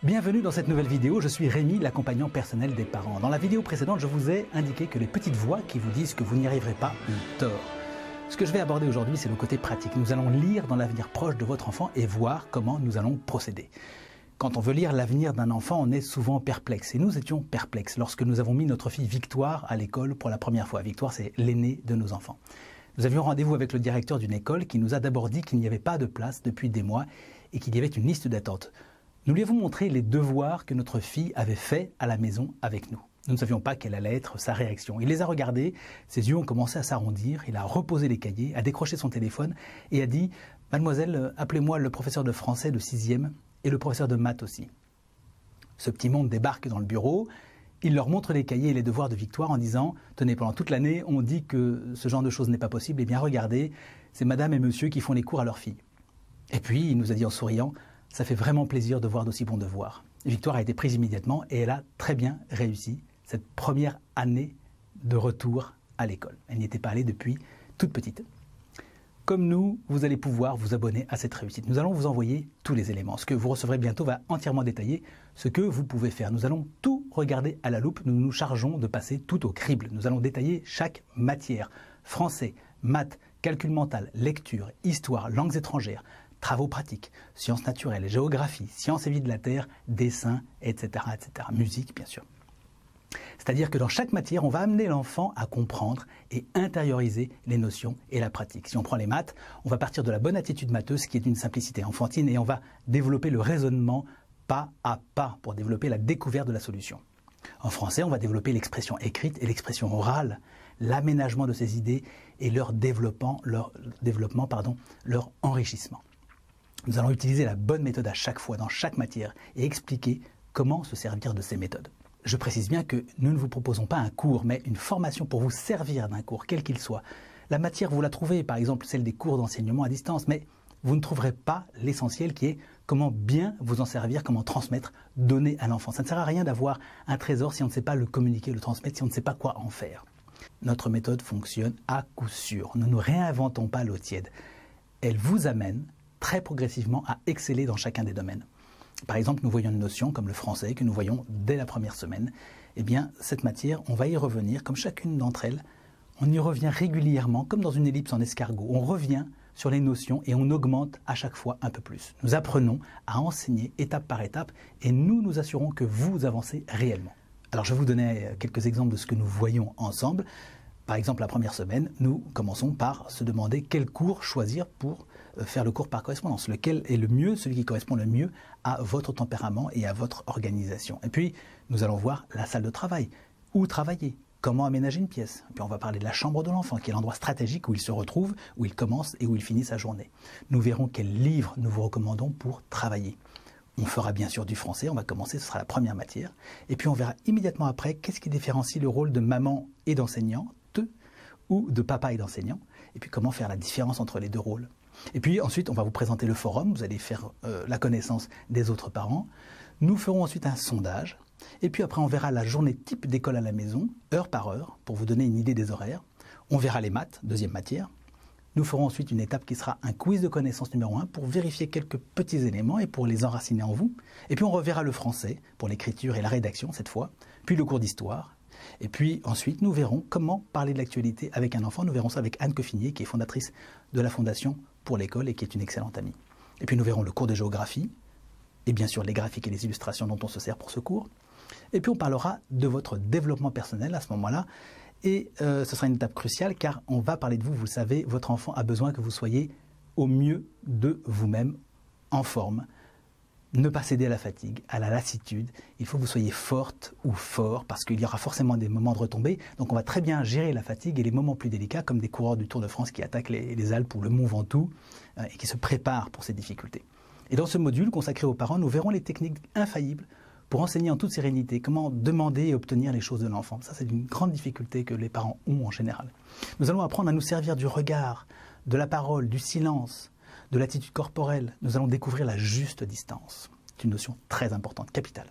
Bienvenue dans cette nouvelle vidéo, je suis Rémi, l'accompagnant personnel des parents. Dans la vidéo précédente, je vous ai indiqué que les petites voix qui vous disent que vous n'y arriverez pas ont tort. Ce que je vais aborder aujourd'hui, c'est le côté pratique. Nous allons lire dans l'avenir proche de votre enfant et voir comment nous allons procéder. Quand on veut lire l'avenir d'un enfant, on est souvent perplexe. Et nous étions perplexes lorsque nous avons mis notre fille Victoire à l'école pour la première fois. Victoire, c'est l'aînée de nos enfants. Nous avions rendez-vous avec le directeur d'une école qui nous a d'abord dit qu'il n'y avait pas de place depuis des mois et qu'il y avait une liste d'attente. Nous lui avons montré les devoirs que notre fille avait faits à la maison avec nous. Nous ne savions pas quelle allait être sa réaction. Il les a regardés, ses yeux ont commencé à s'arrondir, il a reposé les cahiers, a décroché son téléphone et a dit « Mademoiselle, appelez-moi le professeur de français de 6e et le professeur de maths aussi ». Ce petit monde débarque dans le bureau, il leur montre les cahiers et les devoirs de Victoire en disant « Tenez, pendant toute l'année, on dit que ce genre de choses n'est pas possible, eh bien regardez, c'est madame et monsieur qui font les cours à leur fille ». Et puis, il nous a dit en souriant « Ça fait vraiment plaisir de voir d'aussi bons devoirs ». Victoire a été prise immédiatement et elle a très bien réussi cette première année de retour à l'école. Elle n'y était pas allée depuis toute petite. Comme nous, vous allez pouvoir vous abonner à cette réussite. Nous allons vous envoyer tous les éléments. Ce que vous recevrez bientôt va entièrement détailler ce que vous pouvez faire. Nous allons tout regarder à la loupe. Nous nous chargeons de passer tout au crible. Nous allons détailler chaque matière. Français, maths, calcul mental, lecture, histoire, langues étrangères, travaux pratiques, sciences naturelles, géographie, sciences et vie de la Terre, dessin, etc., etc. Musique, bien sûr. C'est-à-dire que dans chaque matière, on va amener l'enfant à comprendre et intérioriser les notions et la pratique. Si on prend les maths, on va partir de la bonne attitude matheuse qui est une simplicité enfantine et on va développer le raisonnement pas à pas pour développer la découverte de la solution. En français, on va développer l'expression écrite et l'expression orale, l'aménagement de ces idées et leur enrichissement. Nous allons utiliser la bonne méthode à chaque fois, dans chaque matière, et expliquer comment se servir de ces méthodes. Je précise bien que nous ne vous proposons pas un cours, mais une formation pour vous servir d'un cours, quel qu'il soit. La matière, vous la trouvez, par exemple, celle des cours d'enseignement à distance, mais vous ne trouverez pas l'essentiel qui est comment bien vous en servir, comment transmettre, donner à l'enfant. Ça ne sert à rien d'avoir un trésor si on ne sait pas le communiquer, le transmettre, si on ne sait pas quoi en faire. Notre méthode fonctionne à coup sûr. Nous ne réinventons pas l'eau tiède. Elle vous amène très progressivement à exceller dans chacun des domaines. Par exemple, nous voyons une notion comme le français que nous voyons dès la première semaine. Eh bien, cette matière, on va y revenir, comme chacune d'entre elles, on y revient régulièrement, comme dans une ellipse en escargot. On revient sur les notions et on augmente à chaque fois un peu plus. Nous apprenons à enseigner étape par étape et nous nous assurons que vous avancez réellement. Alors, je vais vous donner quelques exemples de ce que nous voyons ensemble. Par exemple, la première semaine, nous commençons par se demander quel cours choisir pour faire le cours par correspondance. Lequel est le mieux, celui qui correspond le mieux à votre tempérament et à votre organisation. Et puis, nous allons voir la salle de travail. Où travailler? Comment aménager une pièce? Et puis, on va parler de la chambre de l'enfant, qui est l'endroit stratégique où il se retrouve, où il commence et où il finit sa journée. Nous verrons quels livres nous vous recommandons pour travailler. On fera bien sûr du français, on va commencer, ce sera la première matière. Et puis, on verra immédiatement après qu'est-ce qui différencie le rôle de maman et d'enseignante ou de papa et d'enseignant, et puis comment faire la différence entre les deux rôles. Et puis ensuite, on va vous présenter le forum, vous allez faire la connaissance des autres parents. Nous ferons ensuite un sondage, et puis après on verra la journée type d'école à la maison, heure par heure, pour vous donner une idée des horaires. On verra les maths, deuxième matière. Nous ferons ensuite une étape qui sera un quiz de connaissance numéro 1 pour vérifier quelques petits éléments et pour les enraciner en vous. Et puis on reverra le français pour l'écriture et la rédaction cette fois, puis le cours d'histoire. Et puis ensuite, nous verrons comment parler de l'actualité avec un enfant. Nous verrons ça avec Anne Coffinier, qui est fondatrice de la Fondation pour l'école et qui est une excellente amie. Et puis nous verrons le cours de géographie, et bien sûr les graphiques et les illustrations dont on se sert pour ce cours. Et puis on parlera de votre développement personnel à ce moment-là. Et ce sera une étape cruciale car on va parler de vous. Vous le savez, votre enfant a besoin que vous soyez au mieux de vous-même, en forme. Ne pas céder à la fatigue, à la lassitude. Il faut que vous soyez forte ou fort parce qu'il y aura forcément des moments de retombée. Donc on va très bien gérer la fatigue et les moments plus délicats comme des coureurs du Tour de France qui attaquent les Alpes ou le Mont Ventoux et qui se préparent pour ces difficultés. Et dans ce module consacré aux parents, nous verrons les techniques infaillibles pour enseigner en toute sérénité comment demander et obtenir les choses de l'enfant. Ça, c'est une grande difficulté que les parents ont en général. Nous allons apprendre à nous servir du regard, de la parole, du silence, de l'attitude corporelle. Nous allons découvrir la juste distance. C'est une notion très importante, capitale.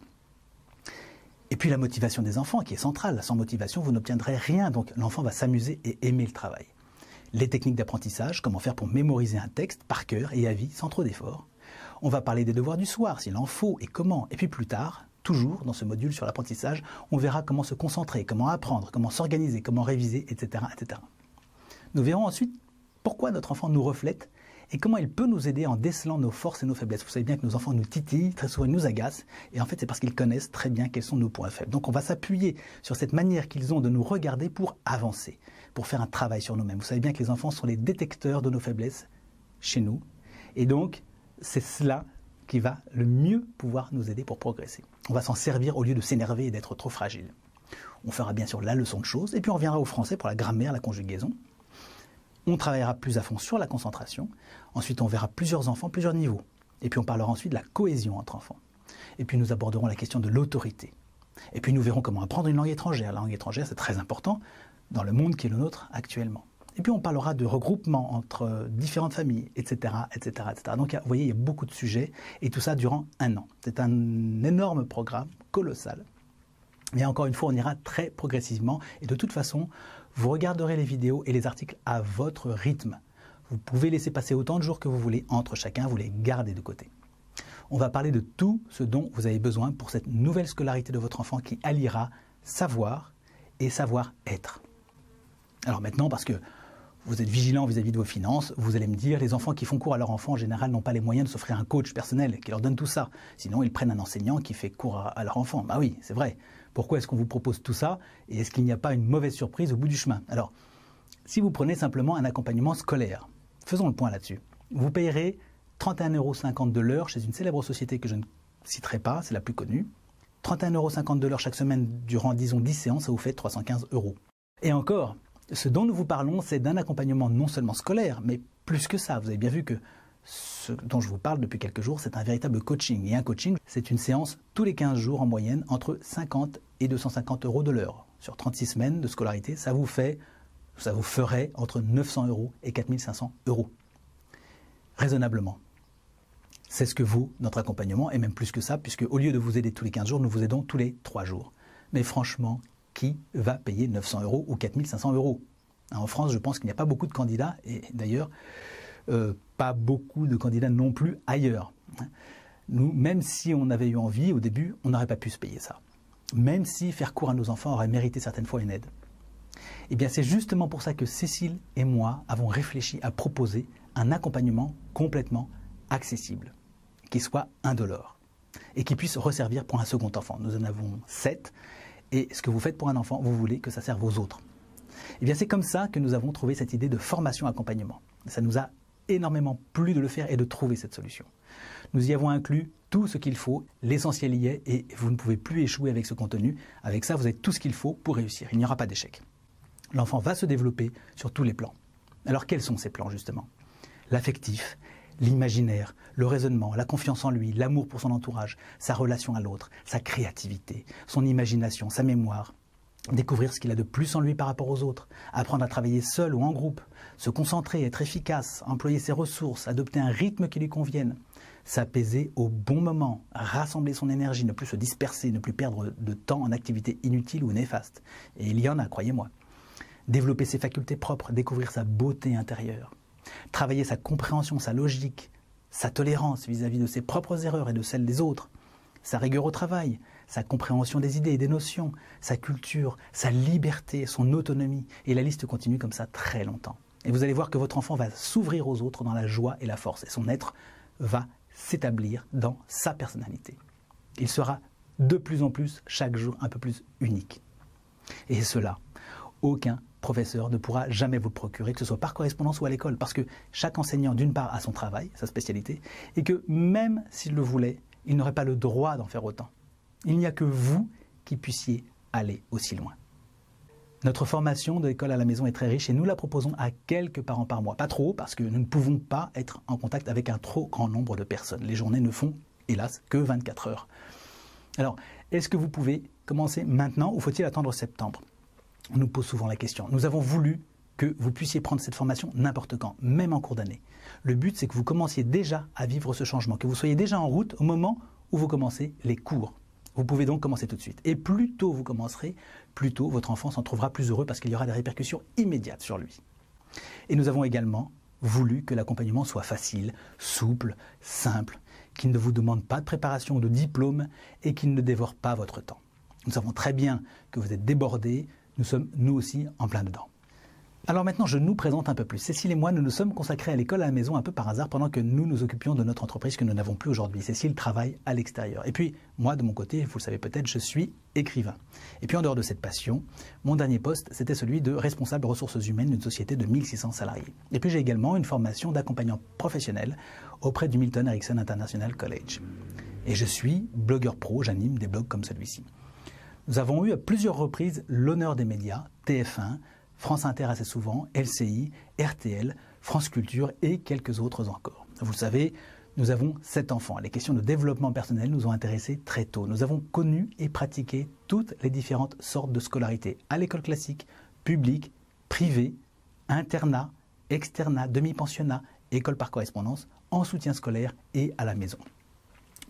Et puis la motivation des enfants qui est centrale. Sans motivation, vous n'obtiendrez rien. Donc l'enfant va s'amuser et aimer le travail. Les techniques d'apprentissage, comment faire pour mémoriser un texte par cœur et à vie sans trop d'efforts. On va parler des devoirs du soir, s'il en faut et comment. Et puis plus tard, toujours dans ce module sur l'apprentissage, on verra comment se concentrer, comment apprendre, comment s'organiser, comment réviser, etc., etc. Nous verrons ensuite pourquoi notre enfant nous reflète et comment il peut nous aider en décelant nos forces et nos faiblesses. Vous savez bien que nos enfants nous titillent, très souvent ils nous agacent, et en fait c'est parce qu'ils connaissent très bien quels sont nos points faibles. Donc on va s'appuyer sur cette manière qu'ils ont de nous regarder pour avancer, pour faire un travail sur nous-mêmes. Vous savez bien que les enfants sont les détecteurs de nos faiblesses chez nous, et donc c'est cela qui va le mieux pouvoir nous aider pour progresser. On va s'en servir au lieu de s'énerver et d'être trop fragile. On fera bien sûr la leçon de choses, et puis on reviendra au français pour la grammaire, la conjugaison. On travaillera plus à fond sur la concentration. Ensuite, on verra plusieurs enfants, plusieurs niveaux. Et puis, on parlera ensuite de la cohésion entre enfants. Et puis, nous aborderons la question de l'autorité. Et puis, nous verrons comment apprendre une langue étrangère. La langue étrangère, c'est très important dans le monde qui est le nôtre actuellement. Et puis, on parlera de regroupement entre différentes familles, etc., etc., etc. Donc, vous voyez, il y a beaucoup de sujets. Et tout ça durant 1 an. C'est un énorme programme, colossal. Mais encore une fois, on ira très progressivement. Et de toute façon, vous regarderez les vidéos et les articles à votre rythme. Vous pouvez laisser passer autant de jours que vous voulez entre chacun, vous les gardez de côté. On va parler de tout ce dont vous avez besoin pour cette nouvelle scolarité de votre enfant qui alliera savoir et savoir-être. Alors maintenant, parce que vous êtes vigilant vis-à-vis de vos finances, vous allez me dire, les enfants qui font cours à leur enfant en général n'ont pas les moyens de s'offrir un coach personnel qui leur donne tout ça. Sinon, ils prennent un enseignant qui fait cours à leur enfant. Bah oui, c'est vrai. Pourquoi est-ce qu'on vous propose tout ça? Et est-ce qu'il n'y a pas une mauvaise surprise au bout du chemin? Alors, si vous prenez simplement un accompagnement scolaire, faisons le point là-dessus. Vous payerez 31,50 € de l'heure chez une célèbre société que je ne citerai pas, c'est la plus connue. 31,50 € de l'heure chaque semaine durant, disons, 10 séances, ça vous fait 315 €. Et encore, ce dont nous vous parlons, c'est d'un accompagnement non seulement scolaire, mais plus que ça. Vous avez bien vu que ce dont je vous parle depuis quelques jours, c'est un véritable coaching. Et un coaching, c'est une séance tous les 15 jours en moyenne, entre 50 et 250 € de l'heure. Sur 36 semaines de scolarité, ça vous ferait entre 900 € et 4500 €. Raisonnablement. C'est ce que vaut notre accompagnement, et même plus que ça, puisque au lieu de vous aider tous les 15 jours, nous vous aidons tous les 3 jours. Mais franchement, qui va payer 900 € ou 4500 €? En France, je pense qu'il n'y a pas beaucoup de candidats, et d'ailleurs, pas beaucoup de candidats non plus ailleurs. Nous, même si on avait eu envie, au début, on n'aurait pas pu se payer ça. Même si faire cours à nos enfants aurait mérité certaines fois une aide. Eh bien, c'est justement pour ça que Cécile et moi avons réfléchi à proposer un accompagnement complètement accessible, qui soit indolore et qui puisse resservir pour un second enfant. Nous en avons 7, et ce que vous faites pour un enfant, vous voulez que ça serve aux autres. Eh bien, c'est comme ça que nous avons trouvé cette idée de formation-accompagnement. Ça nous a énormément plu de le faire et de trouver cette solution. Nous y avons inclus tout ce qu'il faut, l'essentiel y est, et vous ne pouvez plus échouer avec ce contenu. Avec ça, vous avez tout ce qu'il faut pour réussir. Il n'y aura pas d'échec. L'enfant va se développer sur tous les plans. Alors quels sont ces plans justement? L'affectif, l'imaginaire, le raisonnement, la confiance en lui, l'amour pour son entourage, sa relation à l'autre, sa créativité, son imagination, sa mémoire. Découvrir ce qu'il a de plus en lui par rapport aux autres, apprendre à travailler seul ou en groupe, se concentrer, être efficace, employer ses ressources, adopter un rythme qui lui convienne, s'apaiser au bon moment, rassembler son énergie, ne plus se disperser, ne plus perdre de temps en activités inutiles ou néfastes. Et il y en a, croyez-moi. Développer ses facultés propres, découvrir sa beauté intérieure, travailler sa compréhension, sa logique, sa tolérance vis-à-vis de ses propres erreurs et de celles des autres, sa rigueur au travail, sa compréhension des idées et des notions, sa culture, sa liberté, son autonomie. Et la liste continue comme ça très longtemps. Et vous allez voir que votre enfant va s'ouvrir aux autres dans la joie et la force. Et son être va s'établir dans sa personnalité. Il sera de plus en plus, chaque jour, un peu plus unique. Et cela, aucun professeur ne pourra jamais vous le procurer, que ce soit par correspondance ou à l'école. Parce que chaque enseignant, d'une part, a son travail, sa spécialité, et que même s'il le voulait, il n'aurait pas le droit d'en faire autant. Il n'y a que vous qui puissiez aller aussi loin. Notre formation de l'école à la maison est très riche et nous la proposons à quelques parents par mois. Pas trop, parce que nous ne pouvons pas être en contact avec un trop grand nombre de personnes. Les journées ne font, hélas, que 24 heures. Alors, est-ce que vous pouvez commencer maintenant ou faut-il attendre septembre? On nous pose souvent la question. Nous avons voulu que vous puissiez prendre cette formation n'importe quand, même en cours d'année. Le but, c'est que vous commenciez déjà à vivre ce changement, que vous soyez déjà en route au moment où vous commencez les cours. Vous pouvez donc commencer tout de suite. Et plus tôt vous commencerez, plus tôt votre enfant s'en trouvera plus heureux parce qu'il y aura des répercussions immédiates sur lui. Et nous avons également voulu que l'accompagnement soit facile, souple, simple, qu'il ne vous demande pas de préparation ou de diplôme et qu'il ne dévore pas votre temps. Nous savons très bien que vous êtes débordés, nous sommes nous aussi en plein dedans. Alors maintenant, je nous présente un peu plus. Cécile et moi, nous nous sommes consacrés à l'école à la maison un peu par hasard pendant que nous nous occupions de notre entreprise que nous n'avons plus aujourd'hui. Cécile travaille à l'extérieur. Et puis, moi, de mon côté, vous le savez peut-être, je suis écrivain. Et puis, en dehors de cette passion, mon dernier poste, c'était celui de responsable ressources humaines d'une société de 1600 salariés. Et puis, j'ai également une formation d'accompagnant professionnel auprès du Milton Erickson International College. Et je suis blogueur pro, j'anime des blogs comme celui-ci. Nous avons eu à plusieurs reprises l'honneur des médias, TF1, France Inter assez souvent, LCI, RTL, France Culture et quelques autres encore. Vous le savez, nous avons 7 enfants. Les questions de développement personnel nous ont intéressés très tôt. Nous avons connu et pratiqué toutes les différentes sortes de scolarité, à l'école classique, publique, privée, internat, externat, demi-pensionnat, école par correspondance, en soutien scolaire et à la maison.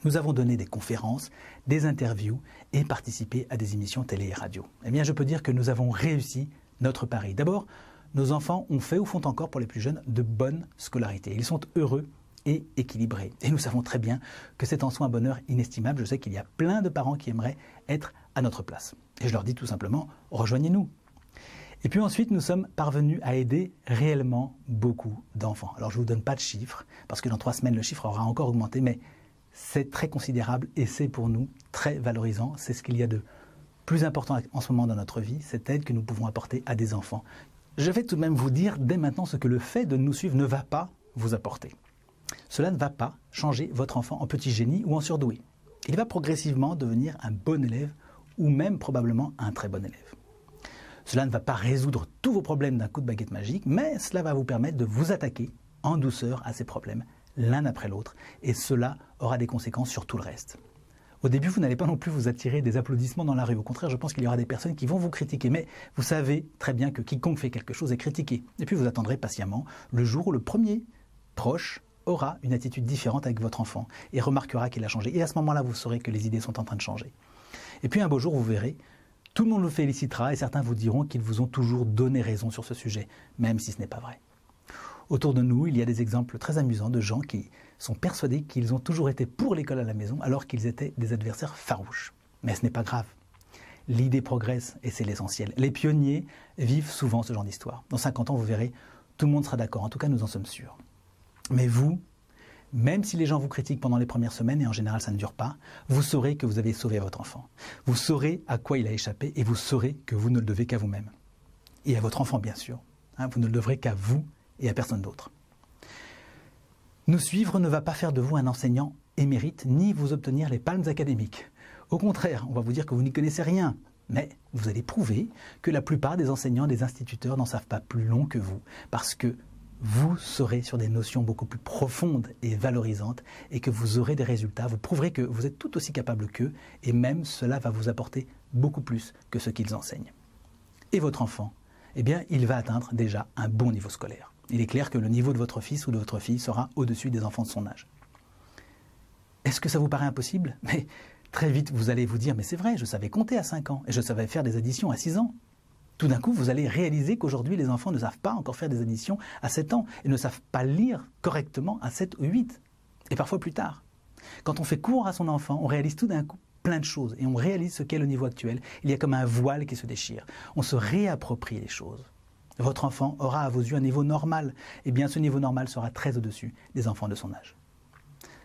Nous avons donné des conférences, des interviews et participé à des émissions télé et radio. Eh bien, je peux dire que nous avons réussi notre pari. D'abord, nos enfants ont fait ou font encore pour les plus jeunes de bonnes scolarités. Ils sont heureux et équilibrés. Et nous savons très bien que c'est en soi un bonheur inestimable. Je sais qu'il y a plein de parents qui aimeraient être à notre place. Et je leur dis tout simplement, rejoignez-nous. Et puis ensuite, nous sommes parvenus à aider réellement beaucoup d'enfants. Alors je ne vous donne pas de chiffres, parce que dans 3 semaines, le chiffre aura encore augmenté, mais c'est très considérable et c'est pour nous très valorisant. C'est ce qu'il y a de plus important en ce moment dans notre vie, cette aide que nous pouvons apporter à des enfants. Je vais tout de même vous dire dès maintenant ce que le fait de nous suivre ne va pas vous apporter. Cela ne va pas changer votre enfant en petit génie ou en surdoué. Il va progressivement devenir un bon élève ou même probablement un très bon élève. Cela ne va pas résoudre tous vos problèmes d'un coup de baguette magique, mais cela va vous permettre de vous attaquer en douceur à ces problèmes, l'un après l'autre, et cela aura des conséquences sur tout le reste. Au début, vous n'allez pas non plus vous attirer des applaudissements dans la rue. Au contraire, je pense qu'il y aura des personnes qui vont vous critiquer. Mais vous savez très bien que quiconque fait quelque chose est critiqué. Et puis vous attendrez patiemment le jour où le premier proche aura une attitude différente avec votre enfant et remarquera qu'il a changé. Et à ce moment-là, vous saurez que les idées sont en train de changer. Et puis un beau jour, vous verrez, tout le monde vous félicitera et certains vous diront qu'ils vous ont toujours donné raison sur ce sujet, même si ce n'est pas vrai. Autour de nous, il y a des exemples très amusants de gens qui sont persuadés qu'ils ont toujours été pour l'école à la maison alors qu'ils étaient des adversaires farouches. Mais ce n'est pas grave. L'idée progresse et c'est l'essentiel. Les pionniers vivent souvent ce genre d'histoire. Dans 50 ans, vous verrez, tout le monde sera d'accord. En tout cas, nous en sommes sûrs. Mais vous, même si les gens vous critiquent pendant les premières semaines, et en général ça ne dure pas, vous saurez que vous avez sauvé votre enfant. Vous saurez à quoi il a échappé et vous saurez que vous ne le devez qu'à vous-même. Et à votre enfant, bien sûr. Vous ne le devrez qu'à vous et à personne d'autre. Nous suivre ne va pas faire de vous un enseignant émérite, ni vous obtenir les palmes académiques. Au contraire, on va vous dire que vous n'y connaissez rien, mais vous allez prouver que la plupart des enseignants, des instituteurs n'en savent pas plus long que vous, parce que vous serez sur des notions beaucoup plus profondes et valorisantes, et que vous aurez des résultats, vous prouverez que vous êtes tout aussi capable qu'eux, et même cela va vous apporter beaucoup plus que ce qu'ils enseignent. Et votre enfant, eh bien, il va atteindre déjà un bon niveau scolaire. Il est clair que le niveau de votre fils ou de votre fille sera au-dessus des enfants de son âge. Est-ce que ça vous paraît impossible? Mais très vite, vous allez vous dire, mais c'est vrai, je savais compter à 5 ans et je savais faire des additions à 6 ans. Tout d'un coup, vous allez réaliser qu'aujourd'hui, les enfants ne savent pas encore faire des additions à 7 ans et ne savent pas lire correctement à 7 ou 8, et parfois plus tard. Quand on fait cours à son enfant, on réalise tout d'un coup plein de choses et on réalise ce qu'est le niveau actuel. Il y a comme un voile qui se déchire. On se réapproprie les choses. Votre enfant aura à vos yeux un niveau normal. Eh bien, ce niveau normal sera très au-dessus des enfants de son âge.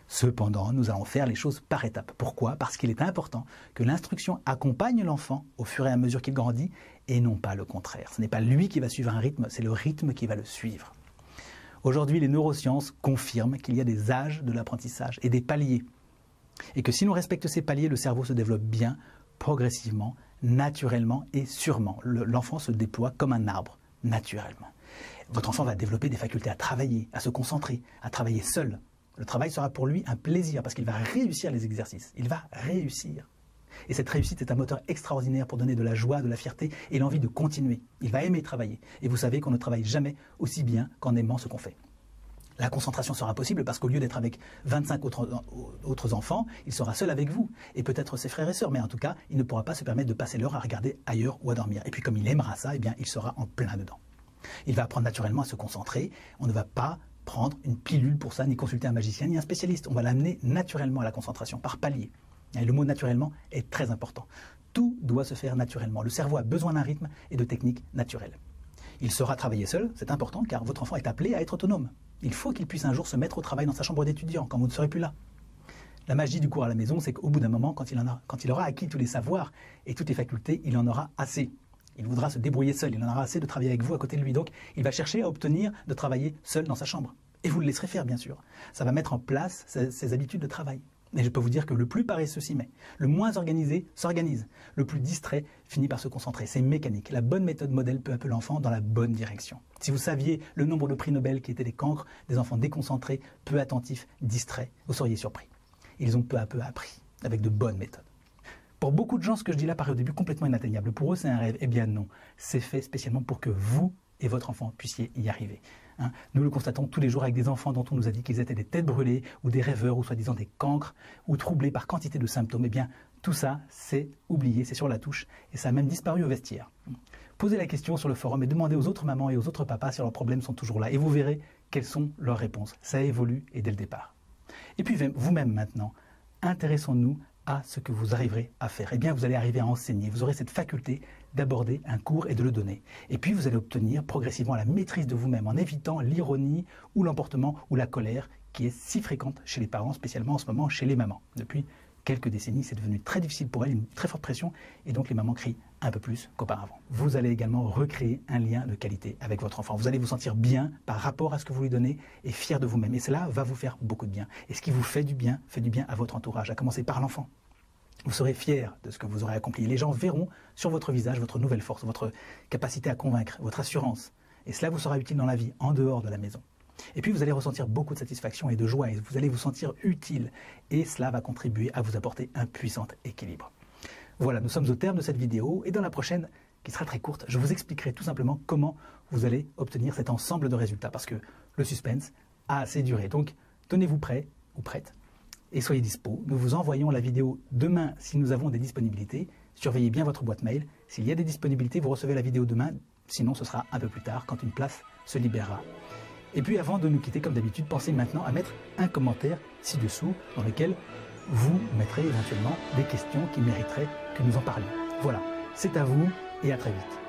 Cependant, nous allons faire les choses par étapes. Pourquoi? Parce qu'il est important que l'instruction accompagne l'enfant au fur et à mesure qu'il grandit et non pas le contraire. Ce n'est pas lui qui va suivre un rythme, c'est le rythme qui va le suivre. Aujourd'hui, les neurosciences confirment qu'il y a des âges de l'apprentissage et des paliers. Et que si l'on respecte ces paliers, le cerveau se développe bien, progressivement, naturellement et sûrement. L'enfant se déploie comme un arbre. Naturellement. Votre enfant va développer des facultés à travailler, à se concentrer, à travailler seul. Le travail sera pour lui un plaisir parce qu'il va réussir les exercices. Il va réussir. Et cette réussite est un moteur extraordinaire pour donner de la joie, de la fierté et l'envie de continuer. Il va aimer travailler. Et vous savez qu'on ne travaille jamais aussi bien qu'en aimant ce qu'on fait. La concentration sera possible parce qu'au lieu d'être avec 25 autres enfants, il sera seul avec vous et peut-être ses frères et sœurs, mais en tout cas, il ne pourra pas se permettre de passer l'heure à regarder ailleurs ou à dormir. Et puis comme il aimera ça, eh bien, il sera en plein dedans. Il va apprendre naturellement à se concentrer, on ne va pas prendre une pilule pour ça, ni consulter un magicien, ni un spécialiste. On va l'amener naturellement à la concentration, par palier. Et le mot naturellement est très important. Tout doit se faire naturellement. Le cerveau a besoin d'un rythme et de techniques naturelles. Il saura travailler seul, c'est important, car votre enfant est appelé à être autonome. Il faut qu'il puisse un jour se mettre au travail dans sa chambre d'étudiant, quand vous ne serez plus là. La magie du cours à la maison, c'est qu'au bout d'un moment, quand il aura acquis tous les savoirs et toutes les facultés, il en aura assez. Il voudra se débrouiller seul, il en aura assez de travailler avec vous à côté de lui. Donc, il va chercher à obtenir de travailler seul dans sa chambre. Et vous le laisserez faire, bien sûr. Ça va mettre en place ses habitudes de travail. Et je peux vous dire que le plus paresseux s'y met. Le moins organisé s'organise. Le plus distrait finit par se concentrer. C'est mécanique. La bonne méthode modèle peu à peu l'enfant dans la bonne direction. Si vous saviez le nombre de prix Nobel qui étaient des cancres, des enfants déconcentrés, peu attentifs, distraits, vous seriez surpris. Ils ont peu à peu appris, avec de bonnes méthodes. Pour beaucoup de gens, ce que je dis là paraît au début complètement inatteignable. Pour eux, c'est un rêve. Eh bien non, c'est fait spécialement pour que vous et votre enfant puissiez y arriver. Nous le constatons tous les jours avec des enfants dont on nous a dit qu'ils étaient des têtes brûlées, ou des rêveurs, ou soi-disant des cancres, ou troublés par quantité de symptômes. Eh bien, tout ça, c'est oublié, c'est sur la touche, et ça a même disparu au vestiaire. Posez la question sur le forum et demandez aux autres mamans et aux autres papas si leurs problèmes sont toujours là, et vous verrez quelles sont leurs réponses. Ça évolue, et dès le départ. Et puis, vous-même maintenant, intéressons-nous à ce que vous arriverez à faire. Eh bien, vous allez arriver à enseigner. Vous aurez cette faculté d'aborder un cours et de le donner. Et puis, vous allez obtenir progressivement la maîtrise de vous-même en évitant l'ironie ou l'emportement ou la colère qui est si fréquente chez les parents, spécialement en ce moment chez les mamans. Depuis quelques décennies, c'est devenu très difficile pour elles, une très forte pression, et donc les mamans crient un peu plus qu'auparavant. Vous allez également recréer un lien de qualité avec votre enfant. Vous allez vous sentir bien par rapport à ce que vous lui donnez et fier de vous-même. Et cela va vous faire beaucoup de bien. Et ce qui vous fait du bien à votre entourage, à commencer par l'enfant. Vous serez fier de ce que vous aurez accompli. Les gens verront sur votre visage votre nouvelle force, votre capacité à convaincre, votre assurance. Et cela vous sera utile dans la vie, en dehors de la maison. Et puis vous allez ressentir beaucoup de satisfaction et de joie, et vous allez vous sentir utile. Et cela va contribuer à vous apporter un puissant équilibre. Voilà, nous sommes au terme de cette vidéo, et dans la prochaine, qui sera très courte, je vous expliquerai tout simplement comment vous allez obtenir cet ensemble de résultats, parce que le suspense a assez duré. Donc, tenez-vous prêt ou prête, et soyez dispo. Nous vous envoyons la vidéo demain si nous avons des disponibilités. Surveillez bien votre boîte mail. S'il y a des disponibilités, vous recevez la vidéo demain. Sinon, ce sera un peu plus tard, quand une place se libérera. Et puis, avant de nous quitter, comme d'habitude, pensez maintenant à mettre un commentaire ci-dessous dans lequel vous mettrez éventuellement des questions qui mériteraient que nous en parlions. Voilà, c'est à vous et à très vite.